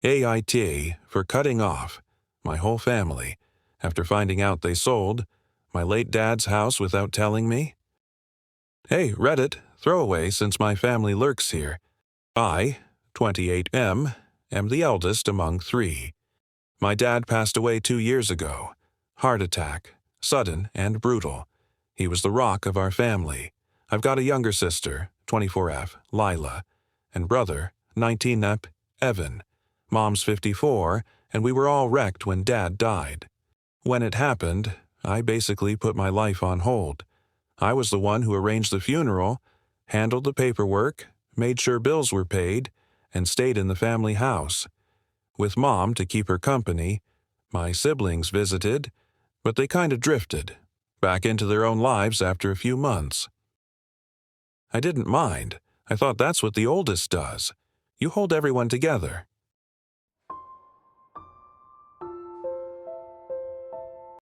AIT for cutting off my whole family after finding out they sold my late dad's house without telling me. Hey, Reddit, throwaway since my family lurks here. I, 28M, am the eldest among three. My dad passed away 2 years ago. Heart attack, sudden and brutal. He was the rock of our family. I've got a younger sister, 24F, Lila, and brother, 19F, Evan. Mom's 54, and we were all wrecked when Dad died. When it happened, I basically put my life on hold. I was the one who arranged the funeral, handled the paperwork, made sure bills were paid, and stayed in the family house. With Mom to keep her company, my siblings visited, but they kind of drifted, back into their own lives after a few months. I didn't mind. I thought that's what the oldest does. You hold everyone together.